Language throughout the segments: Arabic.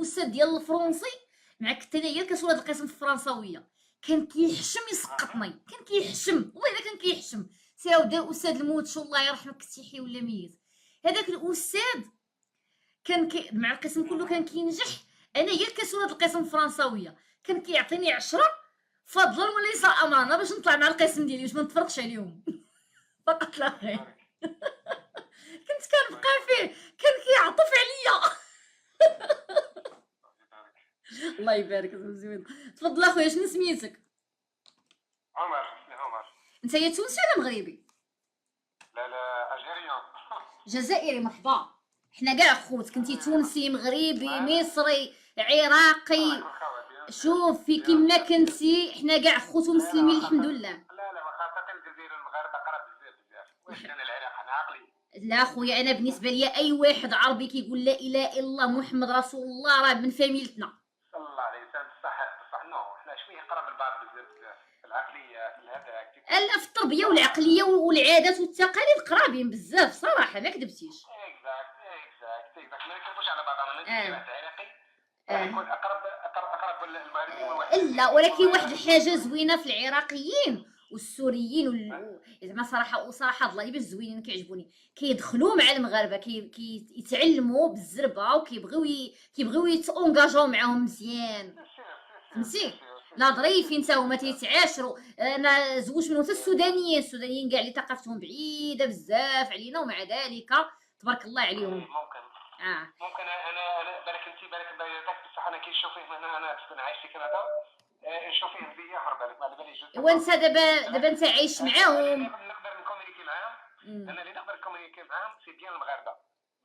الاستاذ ديال الفرنسي مع كنت انايا كنشوف هاد القسم في الفرنساويه، كان كيحشم يسقطني، كان كيحشم والله الا كان كيحشم. سي عاود استاذ الموتشو الله يرحمه كتيحي ولا ميت، هذاك الاستاذ كان مع القسم كله كان كينجح. انا هي كنشوف هاد القسم الفرنساويه كان كيعطيني 10 فضلا وليس امانه باش نطلع مع القسم ديالي باش ما نتفرقش عليهم. فقط لا غير. كنت كنبقى فيه كان كيعطف عليا. الله يبارك زوين. تفضل اخويا شنو سميتك؟ عمر. اسمي عمر. انت يا تونسي ولا مغربي؟ لا الجيريان. جزائري. مرحبا، حنا كاع خوت، كنتي تونسي مغربي مصري عراقي، شوف في كيما كنتي حنا كاع خوت ومسلمين الحمد لله. لا وخاصة الجزائر والمغرب قرب بزاف واش كان العراق انا عقلي. لا خويا انا بالنسبه لي اي واحد عربي كيقول لا اله الا الله محمد رسول الله راه من فاميلتنا. صلى الله عليه وسلم. بصح نو حنا شويه قرب البعض بزاف في العقليه في هذاك. لا في التربيه والعقليه والعادات والتقاليد قرابين بزاف صراحه ما كذبتيش. اكزاكت ما نكذبوش على بعضنا. من واحد عراقي يكون اقرب المغربي من واحد. لا ولكن واحد الحاجه زوينه في العراقيين والسوريين زعما صراحه وصراحه الله باش زوينين كيعجبوني، كيدخلوا مع المغاربه كيتعلموا بالزربه وكيبغيو يتونجاجاو معاهم مزيان، فهمتي؟ لا ظريفين تا هما تيتعاشروا. انا زوج منهم حتى السودانيين كاع اللي ثقافتهم بعيده بزاف علينا ومع ذلك تبارك الله عليهم. ممكن انا بالك بالك بصح انا كنشوف فيه انا كنت عايش في كندا نشوف فيه مزيان اخر بالك ما على باليش. وانت دابا انت عايش معاهم. نقدر نكومونيكي معاهم. انا اللي نقدر نكومونيكي معاهم سي ديال المغاربه.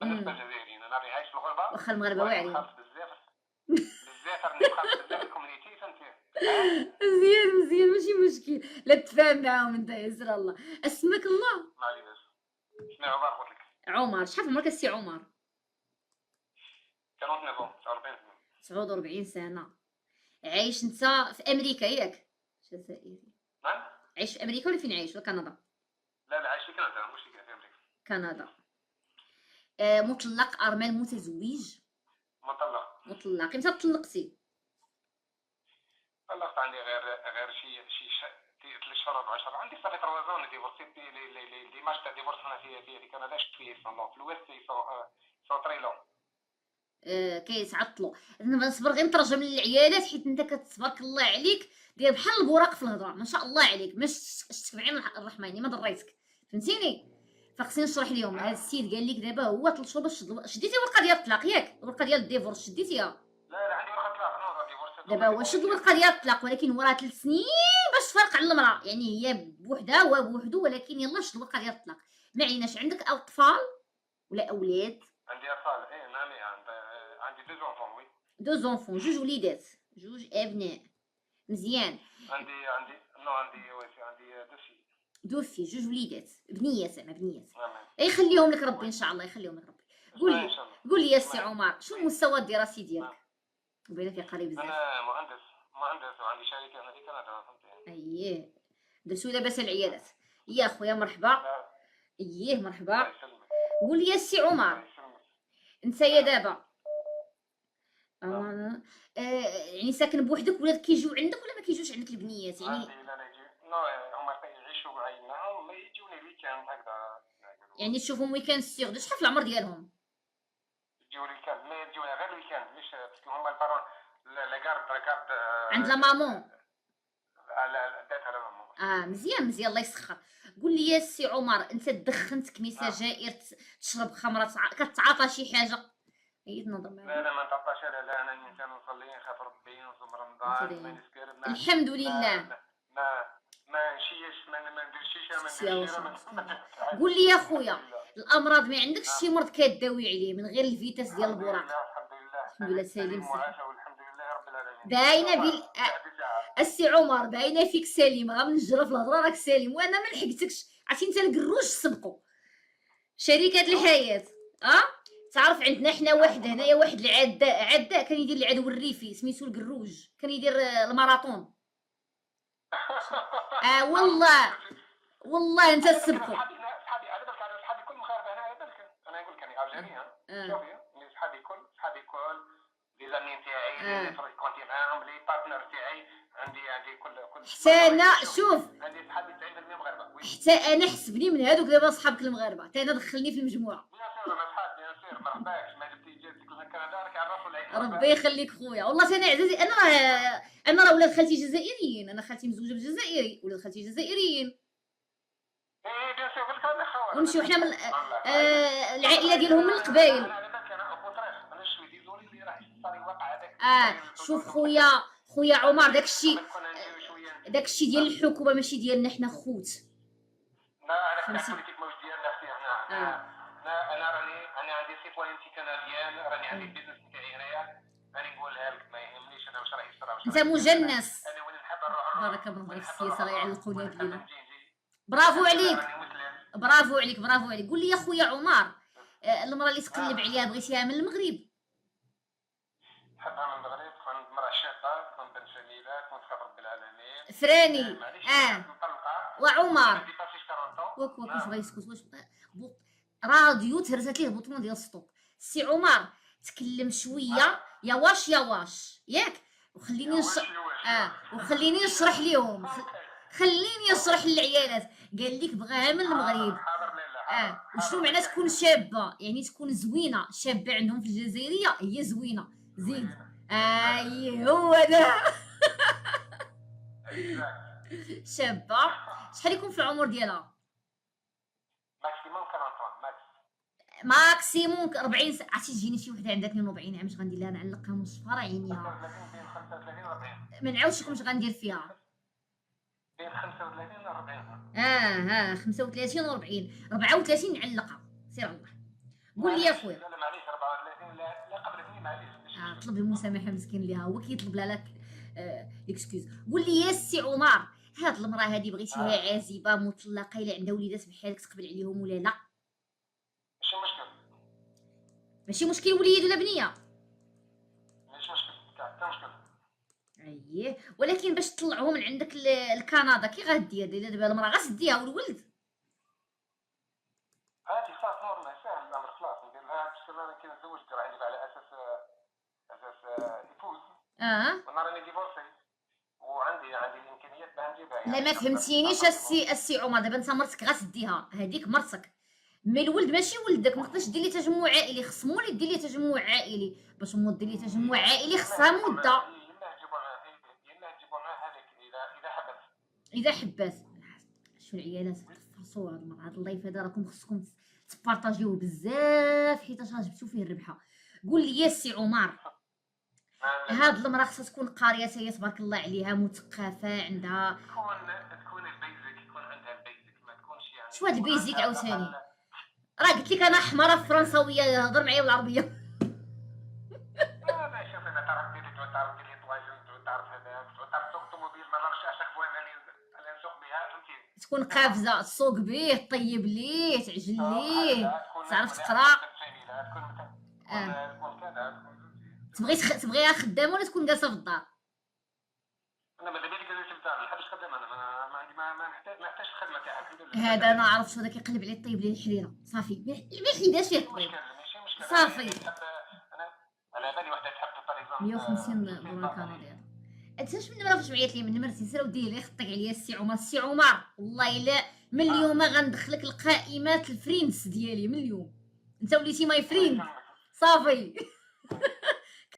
بالنسبه للجزائريين انا راني عايش في الغربه واخا المغاربه واعرين بزاف راني نخالف بزاف الكوميونيتي فهمتي. مزيان ماشي مشكل، لا تفاهم معاهم انت يسر الله. اسمك الله؟ ما عليناش. اسمي عمر قلت لك. عمر شحال عمرك السي عمر؟ 49 سنه. عايش انت في امريكا ياك؟ جزائري. نعم. عايش في امريكا ولا فين عايش؟ ولا كندا؟ لا عايش في كندا ماشي في امريكا. كندا. مطلق ارمل متزوج؟ مطلق. امتى طلقتي؟ طلقت عندي غير شي 3 شهور 4 شهور. عندي صافي 3 زون ديفورسي لي ماج تاع ديفورس هنا في كندا شويه في الويست سو تري لون. كيتعطلوا. انا نصبر غير نترجم للعيالات حيت انت كتبارك الله عليك داير بحال البوراق في الهضره ما شاء الله عليك، ماش تبعين الرحماني ما ضريتك فهمتيني. فخصني نشرح لهم هذا السيد قال لك دابا هو 3 شهور باش شديتي الورقه ديال الطلاق ياك؟ الورقه ديال الديفورس شديتيها؟ لا عندي ورقه طلاق نو ديفورس. دابا هو شد الورقه ديال الطلاق ولكن وراه 3 سنين باش تفرق على المراه، يعني هي بوحدها هو بوحدو ولكن يلا شد الورقه ديال الطلاق. ما عيناش عندك اطفال ولا اولاد؟ عندي اطفال نعم عندي 2 زونفون. وي 2 زونفون، 2 وليدات 2 ابناء مزيان. عندي 2 في 2 وليدات بنيات زعما بنيات. يخليهم لك ربي ان شاء الله يخليهم لك ربي. قول لي يا سي عمر شنو المستوى الدراسي ديالك؟ وبينا في قريب بزاف. انا مهندس وعندي شركه هنا في كندا فهمتي. اييه درسوا لاباس العيالات. يا خويا مرحبا. اييه مرحبا. قول لي يا سي عمر انت يا دابا يعني ساكن بوحدك ولاد كيجيو عندك ولا ما كيجوش عندك البنيات يعني؟ لا يجي هما كيعيشوا معانا ما يجوني الويكاند هكذا يعني تشوفهم ويكاند سيغ. شحال في العمر ديالهم؟ يجيو الويكاند ما يجيو غير الويكاند مش باسكو هما البارون لا كارد عند لا مامون. لا داتها لا مامون. مزيان الله يسخر. قول لي يا سي عمر انت دخنت كميسه سجائر تشرب خمره كتعاطى شي حاجه؟ عيد نظر معايا. لا ما نتعطاش. لا انا انسان نصلي نخاف ربي نصوم رمضان ما نسكر الحمد لله ما نشيش ما نديرش شي. قول لي يا خويا الامراض ما عندكش شي مرض كداوي عليه من غير الفيتاس ديال البراق؟ الحمد لله سليم والحمد لله رب العالمين. باينه السي عمر باينه فيك سليم غا من الجره في الهضره راك سليم وانا ما لحقتكش. عرفتي انت القروش سبقوا شركه الحياه. تعرف عندنا حنا واحد هنايا واحد العداء كان يدير العدو الريفي سميتو القروج كان يدير الماراطون. والله انت تسبقوا. صحابي على بالك على صحابي كل مغاربه هنا على بالك انا نقول لك انا الجيريان. شوفي صحابي كل لي زامين تاعي اللي كونتي معاهم لي بارتنر تاعي عندي كل حتى انا شوف، عندي صحابي 90% مغاربه. حتى انا حسبني من هادوك دابا صحابك المغاربه، حتى انا دخلني في المجموعه. بيان سور انا صحاب بيان سور مرحباك ما جبتي جاتك لنا كندا راك عرفوا العين. ربي يخليك خويا، والله انا عزيزي، انا راه ولاد خالتي جزائريين، انا خالتي مزوجه بجزائري، ولاد خالتي جزائريين، ايه بيان سور قلت لك خويا ونمشيو حنا من العائله ديالهم من القبايل. انا على بالك انا او كونترير انا شوي ديزولي اللي راه صار واقع هذاك. شوف خويا عمر، داكشي ديال الحكومه ماشي ديالنا حنا خوت. لا انا كنت بوليتيك ماهوش ديالنا اختي حنا. انا عندي سيتوينتي كنديان، راني عندي البيزنس نتاعي هنايا، راني نقولها لك ما يهمنيش انا واش راه يصرا واش انت مجنس. انا وين نحب نروح بارك الله فيك، السياسه راه يعلقوني هاد الليله. نجي برافو عليك، راني مسلم. برافو عليك، برافو عليك. قول لي يا خويا عمر، المراه اللي تقلب عليها بغيتيها من المغرب؟ نحبها من المغرب، تكون مرأة شابة، تكون بنت جميلة، تكون تخاف رب العالمين. فراني مطلقة وعمر ما ديباسيش 40. واش بغا يسكت، واش راديو تهرسات ليه البوطون ديال السطوب. سي عمر تكلم شويه يا واش ياك، وخليني وخليني نشرح ليهم، خليني نشرح للعيالات. قال لك بغاها من المغرب. وشنو معنى تكون شابه؟ يعني تكون زوينه، شابه عندهم في الجزائريه هي زوينه. زيد هو ده. شابه شحال يكون في العمر ديالها؟ ماكسيموم 40 ماكسيموم 40 سنه. عرفتي تجيني شي وحده عندها 42 عام، اش غندير لها؟ نعلقها مصفره عينيها، 35 40 ما نعاودش لكم اش غندير فيها. بين 35 و 40. 35 و 40 34 نعلقها. سير الله. قول لي يا خويا. لا معليش 34 لا قبلتني معليش. طلب المسامحه مسكين ليها، هو كيطلب لك اكسكيوز. قول لي يا سي عمر، هاد المراه هادي بغيتيها عازبه مطلقه الا عندها وليدات بحالك تقبل عليهم ولا لا؟ ماشي مشكل وليد ولا بنيه، ماشي مشكل حتى مشكل. اييه، ولكن باش تطلعهم من عندك لكندا كي غادير؟ الا دابا المراه غتديها والولد هادي صافي نورمال ساهل الامر خلاص ندير لها باش انا كي نتزوج راه عندي على اساس ايفوز. وانا راني ديفورسي وعندي الامكانيات باش نجيبها. لا ما فهمتينيش السي عمر، دابا انت مرتك غتديها، هذيك مرتك، مي الولد ماشي ولدك. ما تقدرش دير لي تجمع عائلي، خص مولي دير لي تجمع عائلي. باش مو دير لي تجمع عائلي خصها مده. اذا حبات شو العيالات تفرصوا هاد المرة، هاد اللايف هذا راكم خصكم تبارطاجيوه بزاف حيت جبتو فيه الربحه. قول لي يا سي عمر، هاد المراه خصها تكون قاريه هي تبارك الله عليها، مثقفه، عندها تكون البيزك، يكون عندها البيزك، ما تكونش يعني شو هاد البيزك عاوتاني؟ راه قلت لك انا حمراء فرنساويه، هضر معايا بالعربيه. لا شوف انا تعرف ديري طواجن، تعرف هذاك، تعرف سوق الطوموبيل ما نعرفش اشاك فوا انا نسوق بها فهمتي. تكون قافزه، تسوق بيه، طيب ليه، تعجل ليه، تعرف تقرا. تبغيها خدامه ولا تكون جالسه في الدار؟ انا ماذا بيا جالسه في الدار، ما نحبش خدامه. انا ما عندي ما نحتاجش الخدمه تاعها الحمد لله. هذا انا عرفت شو هذا كيقلب عليه الطيب ليه الحريره صافي، ما يحيدهاش فيه الطيب صافي. انا على بالي وحده تحب باغ اكزومبل 150 دولار كندي. انت واش من نمره فاش بعيط لي من نمرتي؟ سير ودي لي خطك عليا السي عمر. السي عمر والله الا من اليوم غندخلك القائمات الفريندز ديالي، من اليوم انت وليتي ماي فريند صافي.